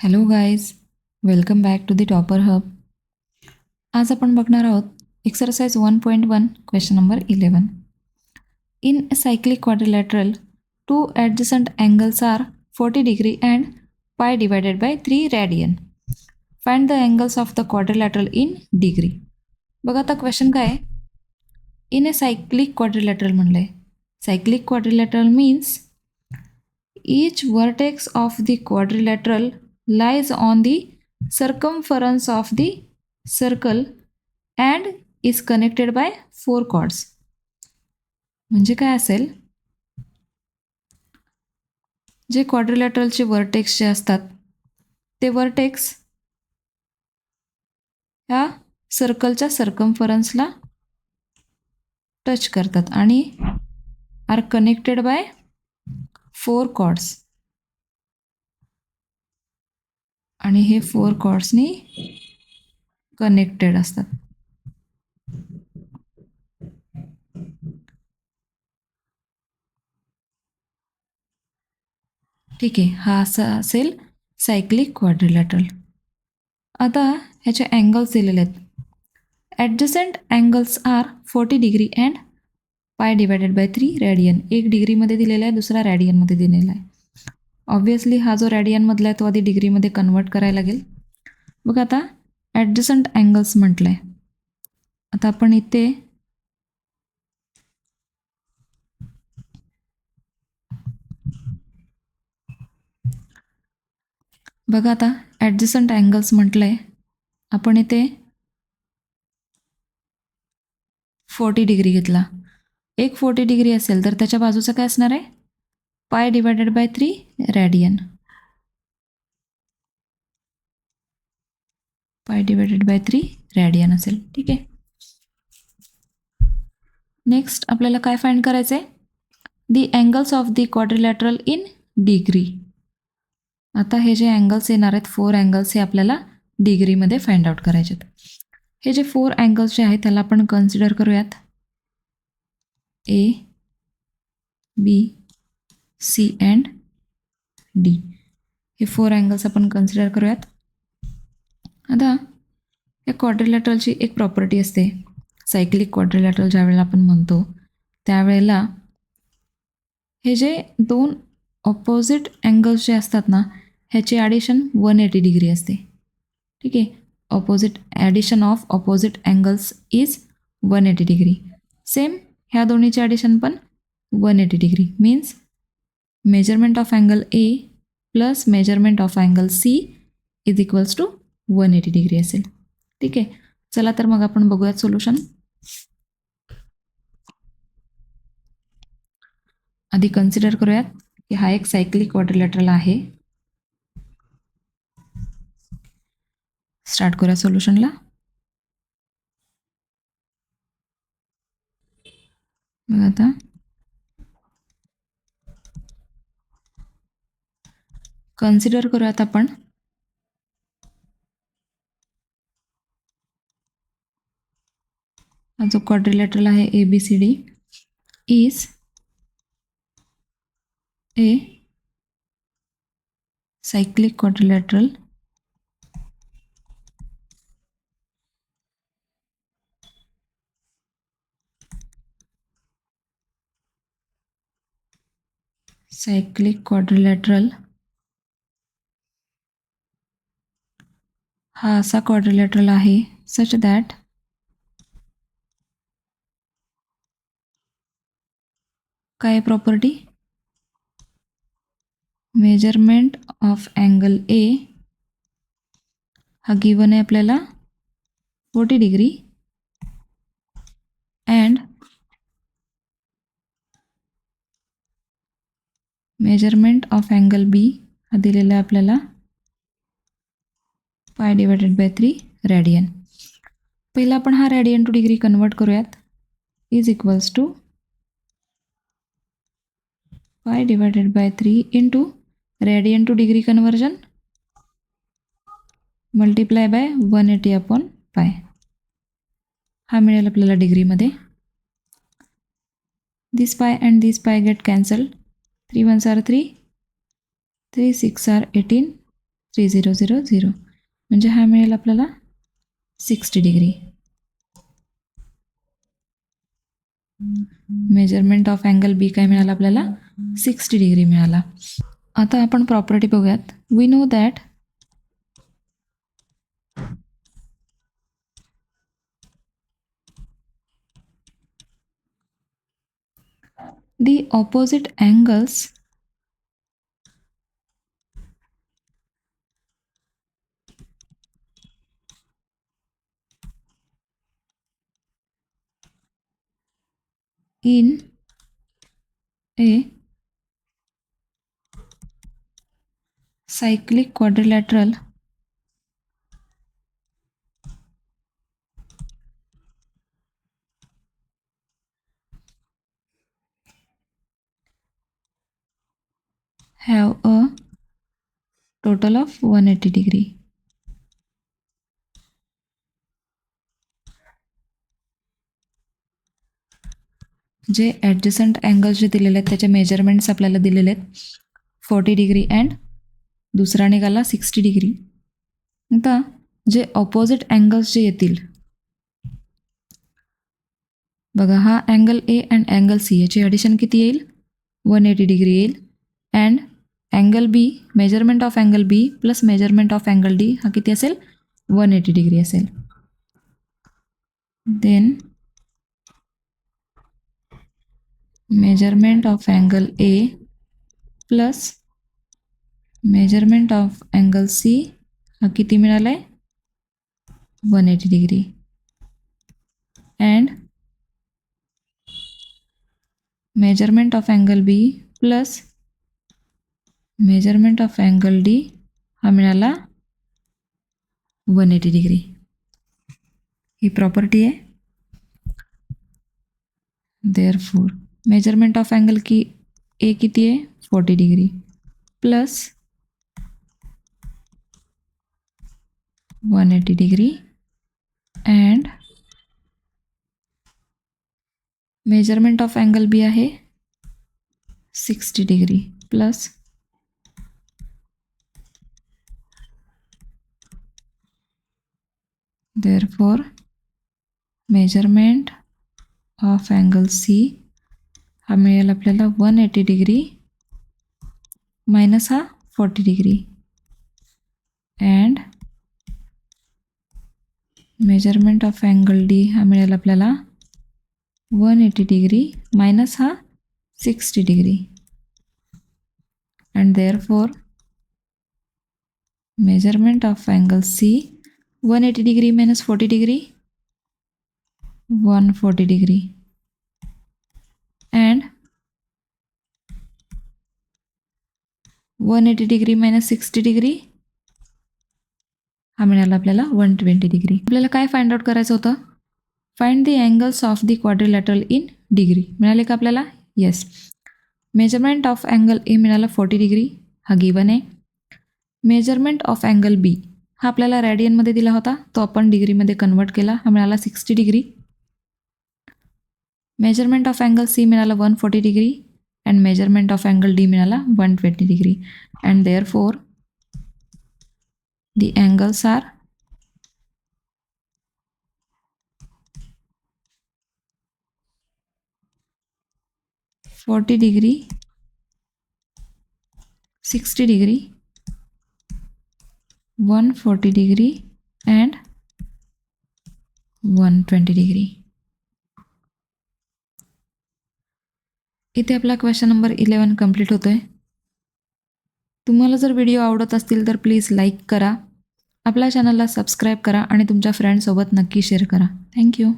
Hello guys, welcome back to the topper hub. आज आपण बघणार आहोत exercise 1.1 question number 11. In a cyclic quadrilateral, two adjacent angles are 40 degree and pi divided by 3 radian. Find the angles of the quadrilateral in degree. बघा आता question काय आहे. In a cyclic quadrilateral म्हणलं आहे. Cyclic quadrilateral means each vertex of the quadrilateral lies on the circumference of the circle and is connected by 4 chords. म्हणजे काय असेल, जे क्वाड्रिलॅटरलचे वर्टेक्स जे असतात ते वर्टेक्स ह्या सर्कलच्या सर्कम्फरन्सला टच करतात आणि आर कनेक्टेड बाय 4 कॉर्ड्स. आणि हे 4 कॉर्ड्सनी कनेक्टेड असतात. ठीक आहे, हा असा असेल सायक्लिक क्वाड्रिलॅटरल. आता ह्याचे अँगल्स दिलेले आहेत. ॲडजसंट angles are 40 degree and pi divided by 3 radian. 1 डिग्रीमध्ये दिलेला आहे, दुसरा रॅडियनमध्ये दिलेला आहे. ऑब्व्हियसली हा जो रॅडियनमधला आहे तो आधी डिग्रीमध्ये कन्वर्ट करायला लागेल. बघा आता ॲडजसंट अँगल्स म्हटलं आहे. आता आपण इथे बघा आता ॲडजसंट अँगल्स म्हटलं आहे. आपण इथे 40 डिग्री घेतला. एक 40 डिग्री असेल तर त्याच्या बाजूचं काय असणार आहे, pi divided by 3 radian. Pi divided by 3 radian असेल. ठीक आहे. नेक्स्ट आपल्याला काय फाइंड करायचं आहे, the angles of the quadrilateral in degree. आता हे जे अँगल्स येणार आहेत 4 अँगल्स हे आपल्याला डिग्रीमध्ये फाइंड आउट करायचे आहेत. हे जे 4 अँगल्स जे आहेत त्याला आपण कन्सिडर करूयात. ए, बी, सी अँड डी. हे 4 अँगल्स आपण कन्सिडर करूयात. आता या क्वाड्रिलॅटरलची एक प्रॉपर्टी असते. सायक्लिक क्वाड्रिलॅटरल ज्या वेळेला आपण म्हणतो त्यावेळेला हे जे 2 ऑपोजिट अँगल्स जे असतात ना ह्याची ॲडिशन 180 डिग्री असते. ठीक आहे. Addition of opposite angles is 180 degree. Same ह्या दोन्हीची ॲडिशन पण 180 degree. Means measurement of angle A plus measurement of angle C is equals to 180 degree असेल. ठीक आहे. चला तर मग आपण बघूयात सोल्युशन. आधी कन्सिडर करूयात की हा एक सायक्लिक क्वाड्रिलॅटरल आहे. स्टार्ट करूया सोल्युशनला. बघा आता कन्सिडर करूयात आपण हा जो क्वाड्रिलॅटरल आहे ABCD is a cyclic quadrilateral हा असा क्वाड्रिलॅटरल आहे सच दॅट काय property, measurement of angle A हा गिवन आहे आपल्याला 40 degree and measurement of angle B हा दिलेला आहे आपल्याला पाय डिवायडेड बाय 3 रॅडियन. पहिला आपण हा रॅडियन टू डिग्री कन्वर्ट करूयात. इज इक्वल्स टू पाय divided by 3 into radian two degree conversion multiply by 180 upon pi. हा मिळेल आपल्याला डिग्रीमध्ये. This pi and this pi get cancel. 3 1s are 3, 3 6 are 18, 3000 म्हणजे हा मिळेल आपल्याला 60 डिग्री. मेजरमेंट ऑफ अँगल बी काय मिळाला आपल्याला 60 डिग्री मिळाला. आता आपण प्रॉपर्टी बघूयात. We know that the opposite angles in a cyclic quadrilateral have a total of 180 degree. जे ॲडजसंट अँगल्स जे दिलेले आहेत त्याचे मेजरमेंट्स आपल्याला दिलेले आहेत 40 डिग्री अँड दुसरा निघाला 60 डिग्री. आता जे ऑपोजिट अँगल्स जे येतील बघा, हा angle A and angle C याची ॲडिशन किती येईल 180 डिग्री येईल. And angle B, measurement of angle B plus measurement of angle D हा किती असेल 180 डिग्री असेल. Then measurement of angle A plus measurement of angle C हा किती मिळाला आहे 180 degree. And measurement of angle B plus measurement of angle D हा मिळाला 180 डिग्री. ही प्रॉपर्टी आहे. देअरफॉर मेजरमेंट ऑफ अँगल की ए किती आहे 40 degree plus 180 degree and measurement of angle B आहे 60 degree plus therefore measurement of angle C हा मिळेल आपल्याला 180 डिग्री मायनस हा 40 degree and measurement of angle D हा मिळेल आपल्याला 180 डिग्री मायनस हा 60 degree and therefore measurement of angle C 180 degree minus 40 degree 140 degree and 180 degree minus 60 degree हा मिळाला आपल्याला 120 डिग्री. आपल्याला काय फाइंड आउट करायचं होतं? Find the angles of the quadrilateral in degree. मिळाले का आपल्याला? येस. मेजरमेंट ऑफ अँगल ए मिळाला 40 डिग्री, हा गिवन आहे. मेजरमेंट ऑफ अँगल बी हा आपल्याला रॅडियनमध्ये दिला होता, तो आपण डिग्रीमध्ये कन्वर्ट केला, हा मिळाला 60 degree. Measurement of angle C मिळाला 140 degree and measurement of angle D मिळाला 120 degree and therefore the angles are 40 degree, 60 degree, 140 degree and 120 degree. इथे आपला क्वेश्चन नंबर 11 कंप्लीट होतोय. तुम्हाला जर व्हिडिओ आवडत असतील तर प्लीज लाईक करा, आपल्या चॅनलला सबस्क्राईब करा आणि तुमच्या फ्रेंड्ससोबत नक्की शेअर करा. थँक्यू.